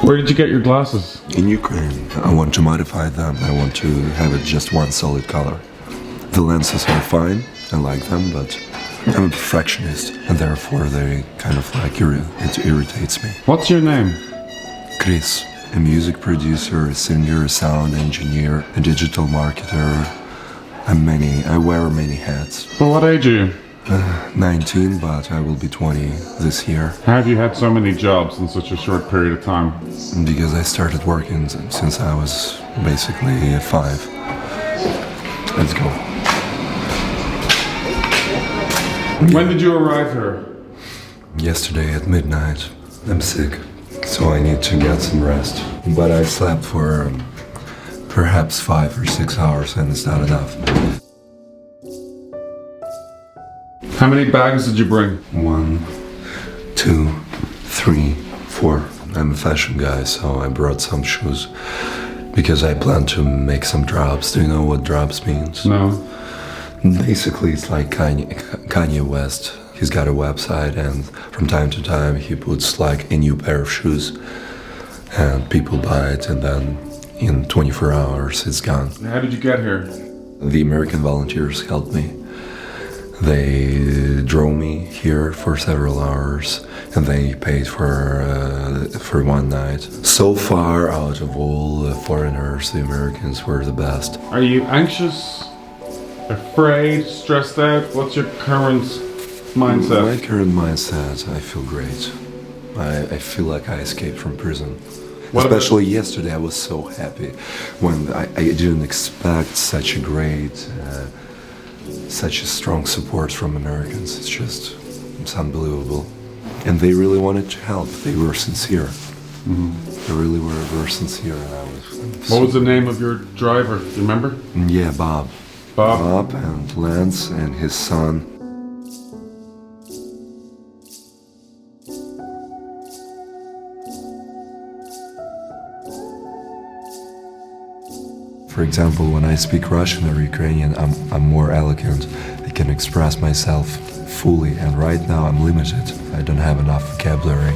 Where did you get your glasses? In Ukraine. I want to modify them. I want to have it just one solid color. The lenses are fine. I like them, but I'm a perfectionist, and therefore they kind of like it irritates me. What's your name? Cris, a music producer, a singer, a sound engineer, a digital marketer. I wear many hats. Well, what age are you? 19, but I will be 20 this year. How have you had so many jobs in such a short period of time? Because I started working since I was basically 5. Let's go. When did you arrive here? Yesterday at midnight. I'm sick, so I need to get some rest. But I slept for perhaps 5 or 6 hours, and it's not enough. How many bags did you bring? 1, 2, 3, 4. I'm a fashion guy, so I brought some shoes because I plan to make some drops. Do you know what drops means? No. Basically, it's like Kanye West. He's got a website, and from time to time he puts like a new pair of shoes, and people buy it, and then in 24 hours it's gone. How did you get here? The American volunteers helped me. They drove me here for several hours, and they paid for one night. So far, out of all the foreigners, the Americans were the best. Are you anxious, afraid, stressed out? What's your current mindset? My current mindset, I feel great. I feel like I escaped from prison. Especially yesterday, I was so happy when I didn't expect such a great, such a strong support from Americans. It's unbelievable. And they really wanted to help. They were sincere. Mm-hmm. They really were sincere. What was the name of your driver? Do you remember? Yeah, Bob. Bob and Lance and his son. For example, when I speak Russian or Ukrainian, I'm more eloquent. I can express myself fully, and right now I'm limited. I don't have enough vocabulary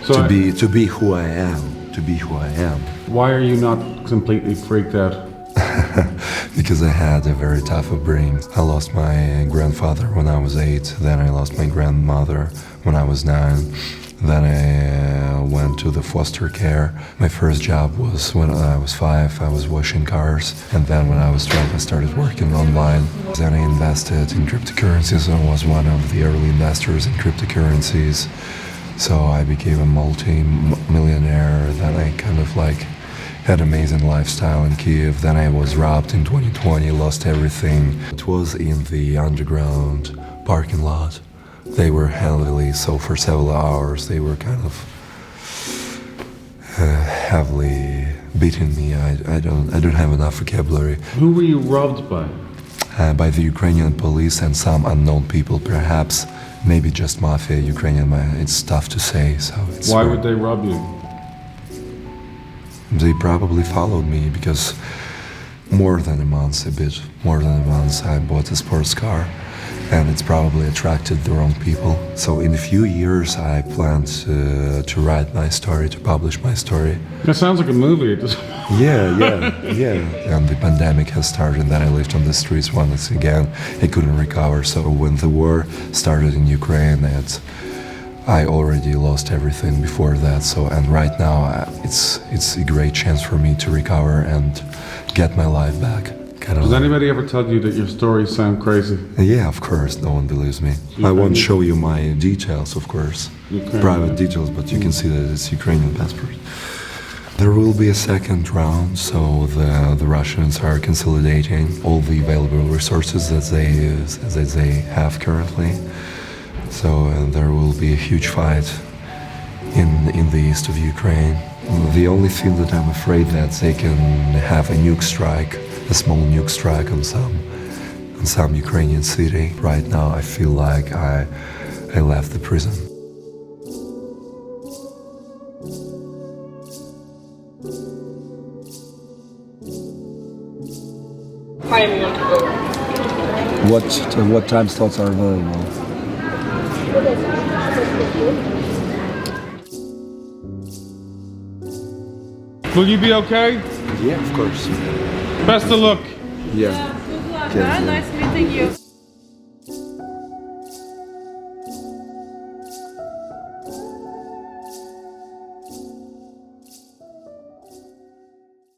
to be who I am. To be who I am. Why are you not completely freaked out? Because I had a very tough upbringing. I lost my grandfather when I was 8. Then I lost my grandmother when I was 9. Then I went to the foster care. My first job was when I was 5. I was washing cars. And then when I was 12, I started working online. Then I invested in cryptocurrencies and was one of the early investors in cryptocurrencies. So I became a multi-millionaire. Then I kind of like had an amazing lifestyle in Kiev. Then I was robbed in 2020, lost everything. It was in the underground parking lot. They were heavily, so for several hours they were kind of heavily beating me. I don't have enough vocabulary. Who were you robbed by? By the Ukrainian police and some unknown people, perhaps. Maybe just mafia, Ukrainian. It's tough to say. So it's why would they rob you? They probably followed me because a bit more than a month, I bought a sports car. And it's probably attracted the wrong people. So in a few years, I plan to write my story, to publish my story. That sounds like a movie. Yeah. And the pandemic has started, and then I lived on the streets once again. I couldn't recover. So when the war started in Ukraine, I already lost everything before that. And right now, it's a great chance for me to recover and get my life back. Does anybody ever tell you that your stories sound crazy? Yeah, of course, no one believes me. I won't show you my details, of course, private details, but you can see that it's Ukrainian passport. There will be a second round, so the Russians are consolidating all the available resources that they have currently. So there will be a huge fight in the east of Ukraine. The only thing that I'm afraid that they can have a nuke strike, a small nuke strike on some Ukrainian city. Right now I feel like I left the prison. What time slots are available? Will you be okay? Yeah, of course. Best of luck. Yeah. Good luck. Yes, Huh? yeah. Nice meeting you.